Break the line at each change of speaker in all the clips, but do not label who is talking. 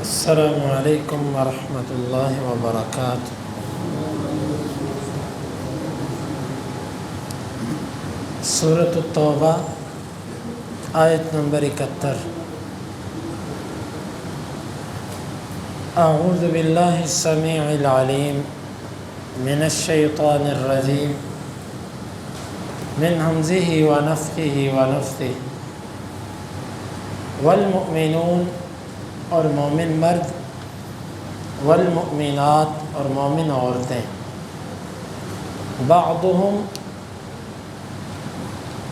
السلام علیکم ورحمۃ اللہ وبرکاتہ۔ سورۃ التوبہ آیت نمبر 71۔ اعوذ باللہ السمیع العلیم من الشیطان الرجیم من ہمزہ ونفخہ ونفثہ۔ والمؤمنون اور مومن مرد، والمؤمنات اور مومن عورتیں، بعضهم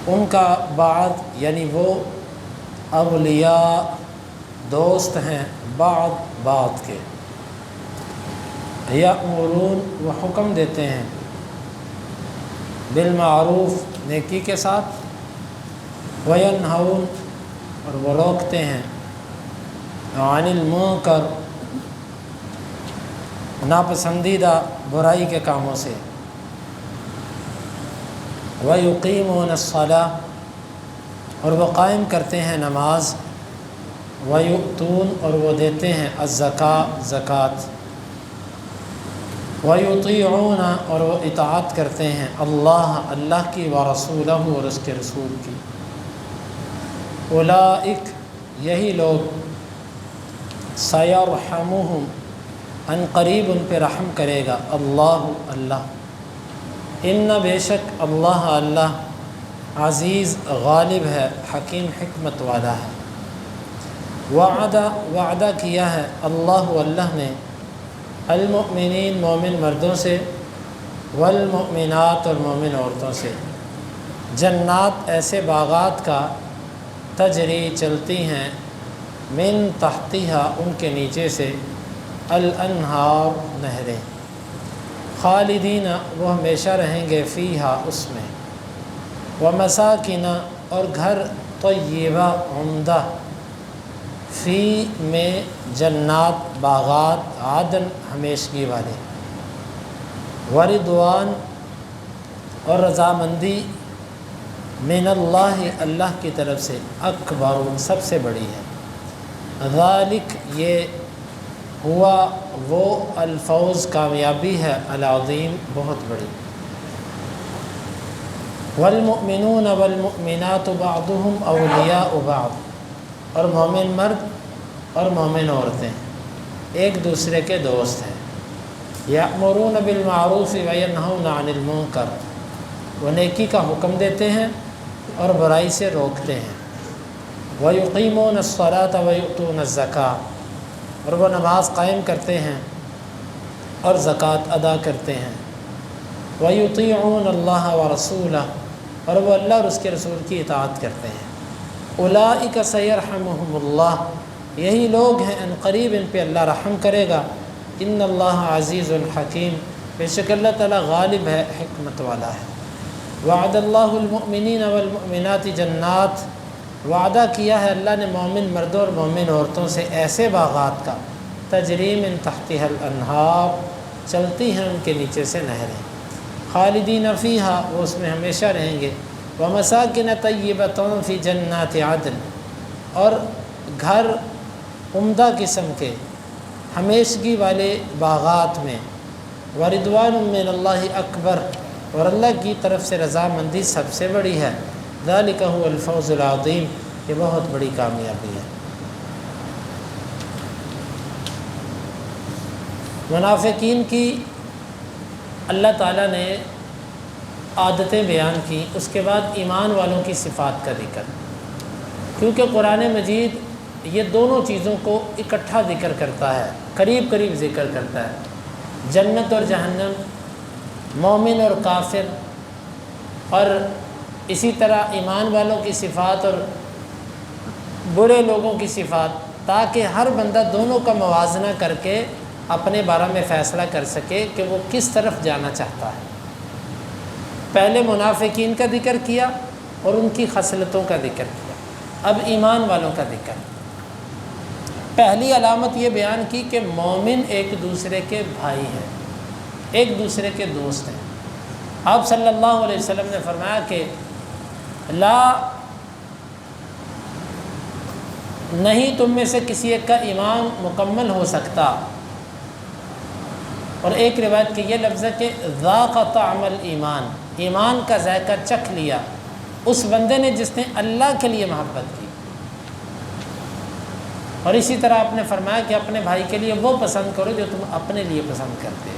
ان کا بعض یعنی وہ اولیاء دوست ہیں بعض کے، یأمرون وہ حکم دیتے ہیں، بالمعروف نیکی کے ساتھ، وینہون اور وہ روکتے ہیں، عن المنکر ناپسندیدہ برائی کے کاموں سے، ویقیمون الصلاۃ اور وہ قائم کرتے ہیں نماز، ویؤتون اور وہ دیتے ہیں الزکاۃ زکوٰۃ، ویطیعون اور وہ اطاعت کرتے ہیں اللہ کی، ورسولہ اور اس کے رسول کی۔ اولئک یہی لوگ، سیرحمہم ان قریب ان پہ رحم کرے گا اللہ، ان بے شک اللہ عزیز غالب ہے، حکیم حکمت والا ہے۔ وعدہ کیا ہے اللہ نے المؤمنین مومن مردوں سے، والمؤمنات اور مومن عورتوں سے، جنات ایسے باغات کا، تجری چلتی ہیں، من تحتہا ان کے نیچے سے، الانہار نہریں، خالدین وہ ہمیشہ رہیں گے، فیہا اس میں، ومساکن اور گھر، طیبہ عمدہ، فی میں جنات باغات، عدن ہمیشگی والے، ورضوان اور رضامندی، من اللہ کی طرف سے، اکبر سب سے بڑی ہے، ذالک یہ ہوا وہ الفوز کامیابی ہے، العظیم بہت بڑی۔ والمؤمنون والمؤمنات بعضهم اولیاء بعض اور مومن مرد اور مومن عورتیں ایک دوسرے کے دوست ہیں، یأمرون بالمعروف وینہون عن المنکر وہ نیکی کا حکم دیتے ہیں اور برائی سے روکتے ہیں، ویقیمون الصلاۃ ویؤتون الزکاۃ اور وہ نماز قائم کرتے ہیں اور زکوٰۃ ادا کرتے ہیں، ویطیعون اللہ ورسولہ اور وہ اللہ اور اس کے رسول کی اطاعت کرتے ہیں۔ اولئک سیرحمہم اللہ یہی لوگ ہیں ان قریب ان پہ اللہ رحم کرے گا، ان اللہ عزیز الحکیم بے شک اللہ تعالیٰ غالب ہے، حکمت والا ہے۔ وعد اللہ المؤمنین والمؤمنات جنات وعدہ کیا ہے اللہ نے مومن مردوں اور مومن عورتوں سے ایسے باغات کا، تجری من تحتہا الانہار چلتی ہیں ان کے نیچے سے نہریں، خالدین فیہا وہ اس میں ہمیشہ رہیں گے، ومساکن طیبۃ فی جنات عدن اور گھر عمدہ قسم کے ہمیشگی والے باغات میں، ورضوان من اللہ اکبر اور اللہ کی طرف سے رضامندی سب سے بڑی ہے، ذالک هو الفوز العظیم یہ بہت بڑی کامیابی ہے۔ منافقین کی اللہ تعالیٰ نے عادتیں بیان کی، اس کے بعد ایمان والوں کی صفات کا ذکر، کیونکہ قرآن مجید یہ دونوں چیزوں کو اکٹھا ذکر کرتا ہے، قریب ذکر کرتا ہے، جنت اور جہنم، مومن اور کافر، اور اسی طرح ایمان والوں کی صفات اور برے لوگوں کی صفات، تاکہ ہر بندہ دونوں کا موازنہ کر کے اپنے بارے میں فیصلہ کر سکے کہ وہ کس طرف جانا چاہتا ہے۔ پہلے منافقین کا ذکر کیا اور ان کی خصلتوں کا ذکر کیا، اب ایمان والوں کا ذکر۔ پہلی علامت یہ بیان کی کہ مومن ایک دوسرے کے بھائی ہیں، ایک دوسرے کے دوست ہیں۔ آپ صلی اللہ علیہ وسلم نے فرمایا کہ لا نہیں تم میں سے کسی ایک کا ایمان مکمل ہو سکتا. اور ایک روایت کہ یہ لفظ ہے کہ ذاق طعم الایمان، ایمان کا ذائقہ چکھ لیا اس بندے نے جس نے اللہ کے لیے محبت کی. اور اسی طرح آپ نے فرمایا کہ اپنے بھائی کے لیے وہ پسند کرو جو تم اپنے لیے پسند کرتے ہو.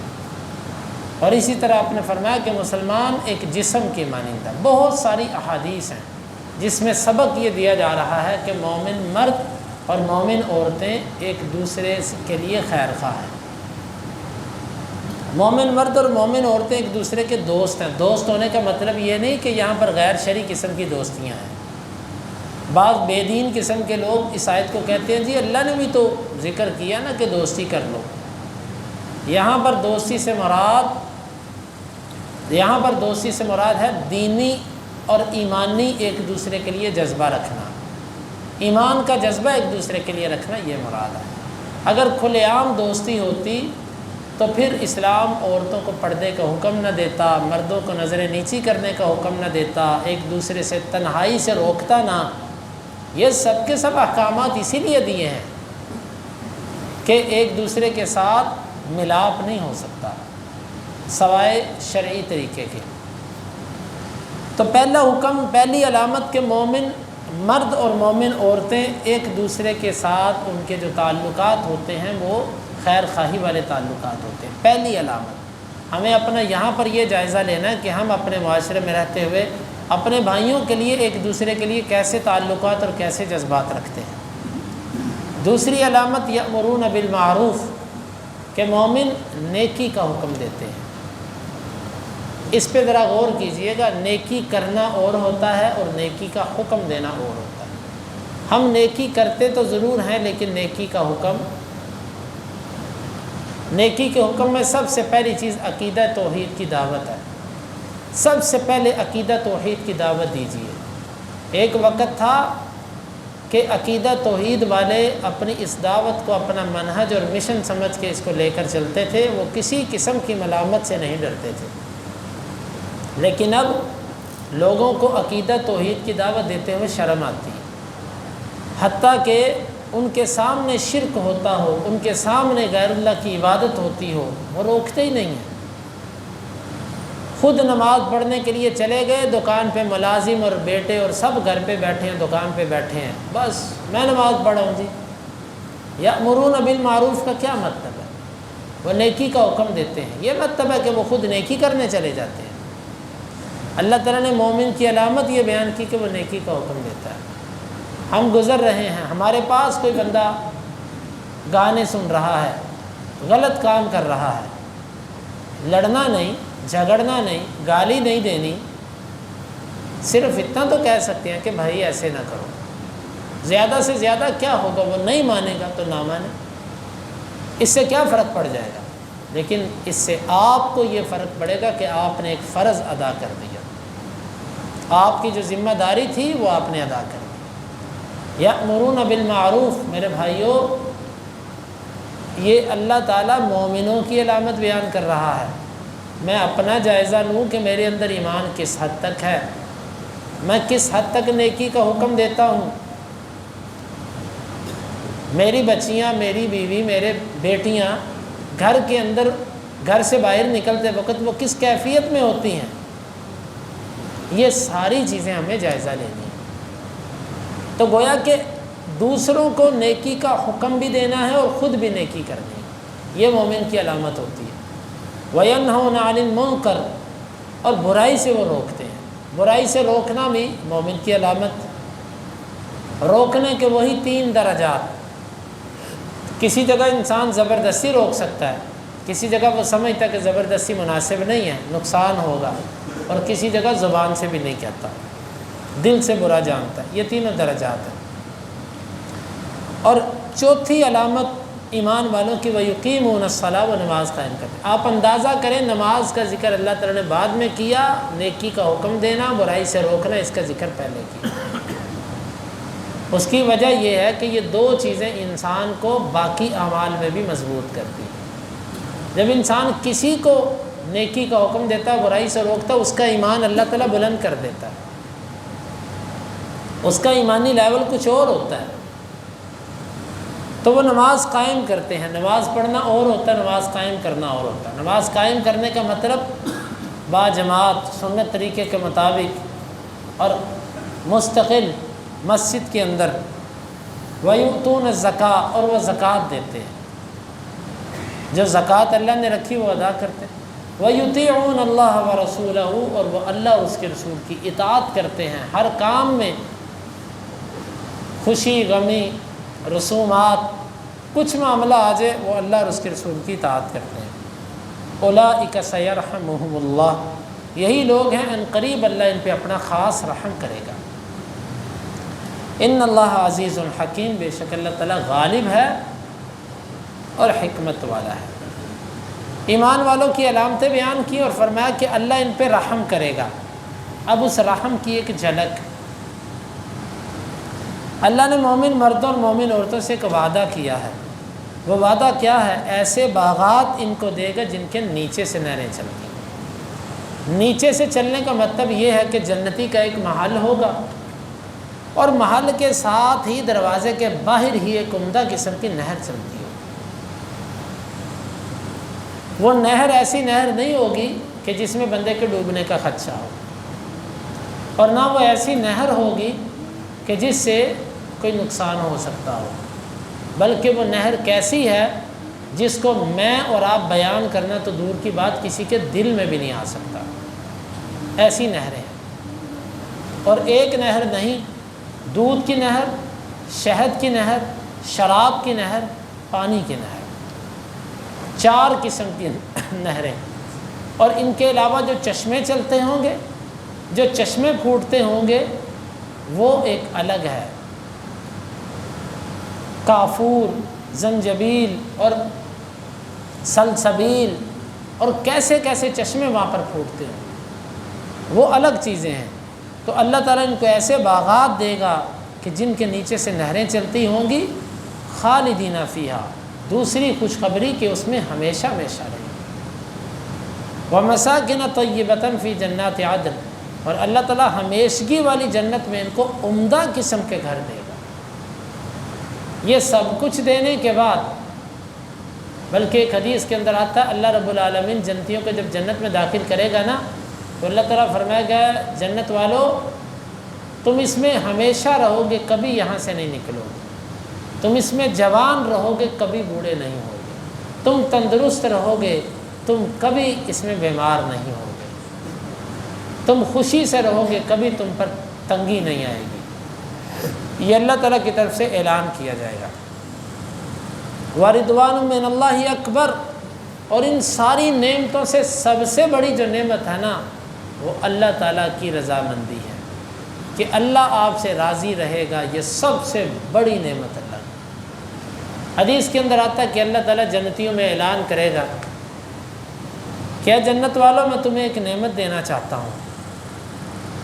اور اسی طرح آپ نے فرمایا کہ مسلمان ایک جسم کے مانند ہے. بہت ساری احادیث ہیں جس میں سبق یہ دیا جا رہا ہے کہ مومن مرد اور مومن عورتیں ایک دوسرے کے لیے خیر خواہ ہیں. مومن مرد اور مومن عورتیں ایک دوسرے کے دوست ہیں. دوست ہونے کا مطلب یہ نہیں کہ یہاں پر غیر شرعی قسم کی دوستیاں ہیں. بعض بے دین قسم کے لوگ اس آیت کو کہتے ہیں جی اللہ نے بھی تو ذکر کیا نا کہ دوستی کر لو. یہاں پر دوستی سے مراد ہے دینی اور ایمانی ایک دوسرے کے لیے جذبہ رکھنا. ایمان کا جذبہ ایک دوسرے کے لیے رکھنا یہ مراد ہے. اگر کھلے عام دوستی ہوتی تو پھر اسلام عورتوں کو پردے کا حکم نہ دیتا، مردوں کو نظر نیچی کرنے کا حکم نہ دیتا، ایک دوسرے سے تنہائی سے روکتا نہ. یہ سب کے سب احکامات اسی لیے دیے ہیں کہ ایک دوسرے کے ساتھ ملاپ نہیں ہو سکتا سوائے شرعی طریقے کے. تو پہلا حکم، پہلی علامت کہ مومن مرد اور مومن عورتیں ایک دوسرے کے ساتھ ان کے جو تعلقات ہوتے ہیں وہ خیر خواہی والے تعلقات ہوتے ہیں. پہلی علامت ہمیں اپنا یہاں پر یہ جائزہ لینا ہے کہ ہم اپنے معاشرے میں رہتے ہوئے اپنے بھائیوں کے لیے ایک دوسرے کے لیے کیسے تعلقات اور کیسے جذبات رکھتے ہیں. دوسری علامت یأمرون بالمعروف کہ مومن نیکی کا حکم دیتے ہیں. اس پہ ذرا غور کیجئے گا. نیکی کرنا اور ہوتا ہے اور نیکی کا حکم دینا اور ہوتا ہے. ہم نیکی کرتے تو ضرور ہیں لیکن نیکی کے حکم میں سب سے پہلی چیز عقیدہ توحید کی دعوت ہے. سب سے پہلے عقیدہ توحید کی دعوت دیجیے. ایک وقت تھا کہ عقیدہ توحید والے اپنی اس دعوت کو اپنا منہج اور مشن سمجھ کے اس کو لے کر چلتے تھے. وہ کسی قسم کی ملامت سے نہیں ڈرتے تھے. لیکن اب لوگوں کو عقیدہ توحید کی دعوت دیتے ہوئے شرم آتی ہے. حتیٰ کہ ان کے سامنے شرک ہوتا ہو، ان کے سامنے غیر اللہ کی عبادت ہوتی ہو، وہ روکتے ہی نہیں ہیں. خود نماز پڑھنے کے لیے چلے گئے، دکان پہ ملازم اور بیٹے اور سب گھر پہ بیٹھے ہیں، دکان پہ بیٹھے ہیں، بس میں نماز پڑھوں جی. یأمرون بالمعروف کا کیا مطلب ہے؟ وہ نیکی کا حکم دیتے ہیں. یہ مطلب ہے کہ وہ خود نیکی کرنے چلے جاتے ہیں. اللہ تعالیٰ نے مومن کی علامت یہ بیان کی کہ وہ نیکی کا حکم دیتا ہے. ہم گزر رہے ہیں، ہمارے پاس کوئی بندہ گانے سن رہا ہے، غلط کام کر رہا ہے، لڑنا نہیں، جھگڑنا نہیں، گالی نہیں دینی، صرف اتنا تو کہہ سکتے ہیں کہ بھائی ایسے نہ کرو. زیادہ سے زیادہ کیا ہوگا؟ وہ نہیں مانے گا تو نہ مانے، اس سے کیا فرق پڑ جائے گا؟ لیکن اس سے آپ کو یہ فرق پڑے گا کہ آپ نے ایک فرض ادا کر دیا. آپ کی جو ذمہ داری تھی وہ آپ نے ادا کر دی. یأمرون بالمعروف، میرے بھائیوں، یہ اللہ تعالیٰ مومنوں کی علامت بیان کر رہا ہے. میں اپنا جائزہ لوں کہ میرے اندر ایمان کس حد تک ہے، میں کس حد تک نیکی کا حکم دیتا ہوں. میری بچیاں، میری بیوی، میرے بیٹیاں گھر کے اندر، گھر سے باہر نکلتے وقت وہ کس کیفیت میں ہوتی ہیں، یہ ساری چیزیں ہمیں جائزہ لینی ہیں. تو گویا کہ دوسروں کو نیکی کا حکم بھی دینا ہے اور خود بھی نیکی کرنی ہے. یہ مومن کی علامت ہوتی ہے. وَيَنْهُونَ عَنِ الْمُنْكَرِ، اور برائی سے وہ روکتے ہیں. برائی سے روکنا بھی مومن کی علامت. روکنے کے وہی 3 درجات. کسی جگہ انسان زبردستی روک سکتا ہے، کسی جگہ وہ سمجھتا ہے کہ زبردستی مناسب نہیں ہے، نقصان ہوگا، اور کسی جگہ زبان سے بھی نہیں کہتا، دل سے برا جانتا ہے. یہ 3 درجات ہیں. اور چوتھی علامت ایمان والوں کی وَيُقِيمُونَ الصَّلَاةَ، وہ نماز قائم کرتے ہیں. آپ اندازہ کریں، نماز کا ذکر اللہ تعالیٰ نے بعد میں کیا، نیکی کا حکم دینا، برائی سے روکنا، اس کا ذکر پہلے کیا. اس کی وجہ یہ ہے کہ یہ 2 چیزیں انسان کو باقی اعمال میں بھی مضبوط کرتی ہیں. جب انسان کسی کو نیکی کا حکم دیتا ہے، برائی سے روکتا ہے، اس کا ایمان اللہ تعالیٰ بلند کر دیتا ہے. اس کا ایمانی لیول کچھ اور ہوتا ہے. تو وہ نماز قائم کرتے ہیں۔ نماز پڑھنا اور ہوتا ہے، نماز قائم کرنا اور ہوتا ہے۔ نماز قائم کرنے کا مطلب با جماعت سنت طریقے کے مطابق اور مستقل مسجد کے اندر، وَيُؤْتُونَ الزَّكَاةَ، اور وہ زکوٰۃ دیتے ہیں، جو زکوٰۃ اللہ نے رکھی وہ ادا کرتے ہیں۔ وَيُطِيعُونَ اللَّهَ وَرَسُولَهُ، اور وہ اللہ اور اس کے رسول کی اطاعت کرتے ہیں، ہر کام میں خوشی غمی رسومات کچھ معاملہ آ جائے وہ اللہ اور اس کے رسول کی اطاعت کرتے ہیں۔ اولئک سیرحمہم اللہ، یہی لوگ ہیں ان قریب اللہ ان پہ اپنا خاص رحم کرے گا۔ ان اللہ عزیز الحکیم، بے شک اللہ تعالیٰ غالب ہے اور حکمت والا ہے۔ ایمان والوں کی علامتیں بیان کی اور فرمایا کہ اللہ ان پہ رحم کرے گا۔ اب اس رحم کی ایک جھلک، اللہ نے مومن مردوں اور مومن عورتوں سے ایک وعدہ کیا ہے۔ وہ وعدہ کیا ہے؟ ایسے باغات ان کو دے گا جن کے نیچے سے نہریں چلتی ہیں۔ نیچے سے چلنے کا مطلب یہ ہے کہ جنتی کا ایک محل ہوگا، اور محل کے ساتھ ہی دروازے کے باہر ہی ایک عمدہ قسم کی نہر چلتی ہے۔ وہ نہر ایسی نہر نہیں ہوگی کہ جس میں بندے کے ڈوبنے کا خدشہ ہو، اور نہ وہ ایسی نہر ہوگی کہ جس سے کوئی نقصان ہو سکتا ہو، بلکہ وہ نہر کیسی ہے جس کو میں اور آپ بیان کرنا تو دور کی بات کسی کے دل میں بھی نہیں آ سکتا۔ ایسی نہریں ہیں، اور ایک نہر نہیں، دودھ کی نہر، شہد کی نہر، شراب کی نہر، پانی کی نہر، 4 قسم کی نہریں۔ اور ان کے علاوہ جو چشمے چلتے ہوں گے، جو چشمے پھوٹتے ہوں گے، وہ ایک الگ ہے۔ کافور، زنجبیل اور سلسبیل اور کیسے کیسے چشمے وہاں پر پھوٹتے ہیں، وہ الگ چیزیں ہیں۔ تو اللہ تعالیٰ ان کو ایسے باغات دے گا کہ جن کے نیچے سے نہریں چلتی ہوں گی، خالدین فیہا، دوسری خوشخبری کہ اس میں ہمیشہ ہمیشہ رہیں۔ ومساکن طیبۃ فی جنات عدن، اور اللہ تعالیٰ ہمیشگی والی جنت میں ان کو عمدہ قسم کے گھر دے گا۔ یہ سب کچھ دینے کے بعد، بلکہ ایک حدیث کے اندر آتا ہے اللہ رب العالمین جنتیوں کو جب جنت میں داخل کرے گا نا، تو اللہ تعالیٰ فرمائے گا جنت والو تم اس میں ہمیشہ رہو گے، کبھی یہاں سے نہیں نکلو گے، تم اس میں جوان رہو گے، کبھی بوڑھے نہیں ہوگے، تم تندرست رہو گے، تم کبھی اس میں بیمار نہیں ہوگے، تم خوشی سے رہو گے، کبھی تم پر تنگی نہیں آئے گی۔ یہ اللہ تعالیٰ کی طرف سے اعلان کیا جائے گا۔ وَرِضْوَانٌ مِّنَ اللَّهِ اکبر، اور ان ساری نعمتوں سے سب سے بڑی جو نعمت ہے نا، وہ اللہ تعالیٰ کی رضامندی ہے، کہ اللہ آپ سے راضی رہے گا۔ یہ سب سے بڑی نعمت اللہ کی۔ حدیث کے اندر آتا ہے کہ اللہ تعالیٰ جنتیوں میں اعلان کرے گا، کیا جنت والوں میں تمہیں ایک نعمت دینا چاہتا ہوں۔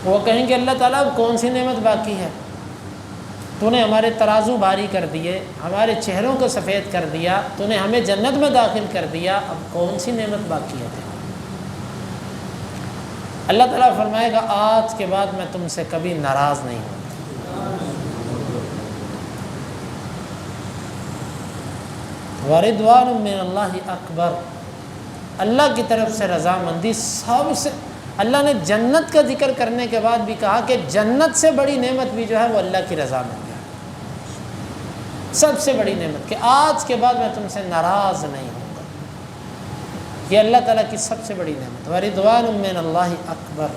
وہ کہیں گے اللہ تعالیٰ اب کون سی نعمت باقی ہے؟ تو نے ہمارے ترازو بھاری کر دیے، ہمارے چہروں کو سفید کر دیا، تو نے ہمیں جنت میں داخل کر دیا، اب کون سی نعمت باقی ہے؟ اللہ تعالیٰ فرمائے گا آج کے بعد میں تم سے کبھی ناراض نہیں ہوں۔ وَرِضْوَانٌ مِّنَ اللَّهِ اکبر، اللہ کی طرف سے رضامندی سب سے۔ اللہ نے جنت کا ذکر کرنے کے بعد بھی کہا کہ جنت سے بڑی نعمت بھی جو ہے وہ اللہ کی رضامندی ہے، سب سے بڑی نعمت، کہ آج کے بعد میں تم سے ناراض نہیں ہوں گا۔ یہ اللہ تعالیٰ کی سب سے بڑی نعمت۔ وَرِضْوَانٌ مِّنَ اللَّهِ اکبر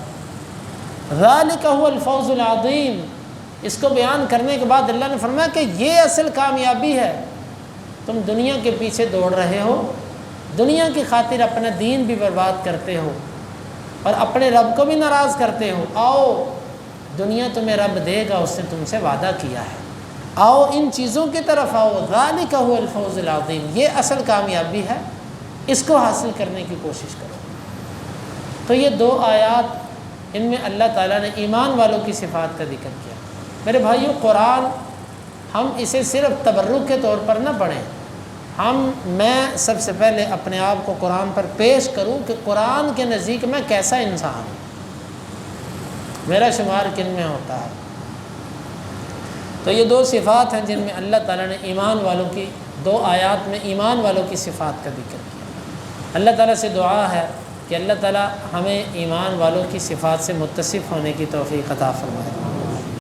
ذَلِكَ هُوَ الْفَوْزُ الْعَظِيمُ۔ اس کو بیان کرنے کے بعد اللہ نے فرمایا کہ یہ اصل کامیابی ہے۔ تم دنیا کے پیچھے دوڑ رہے ہو، دنیا کی خاطر اپنا دین بھی برباد کرتے ہو اور اپنے رب کو بھی ناراض کرتے ہو، آؤ دنیا تمہیں رب دے گا، اس نے تم سے وعدہ کیا ہے، آؤ ان چیزوں کی طرف آؤ۔ ذَلِكَ هُوَ الْفَوْزُ الْعَظِيمُ، یہ اصل کامیابی ہے، اس کو حاصل کرنے کی کوشش کرو۔ تو یہ 2 آیات، ان میں اللہ تعالیٰ نے ایمان والوں کی صفات کا ذکر کیا۔ میرے بھائیو، قرآن ہم اسے صرف تبرک کے طور پر نہ پڑھیں، میں سب سے پہلے اپنے آپ کو قرآن پر پیش کروں کہ قرآن کے نزدیک میں کیسا انسان ہوں، میرا شمار کن میں ہوتا ہے۔ تو یہ دو صفات ہیں جن میں اللہ تعالیٰ نے ایمان والوں کی، دو آیات میں ایمان والوں کی صفات کا ذکر کیا۔ اللہ تعالیٰ سے دعا ہے کہ اللہ تعالیٰ ہمیں ایمان والوں کی صفات سے متصف ہونے کی توفیق عطا فرمائے۔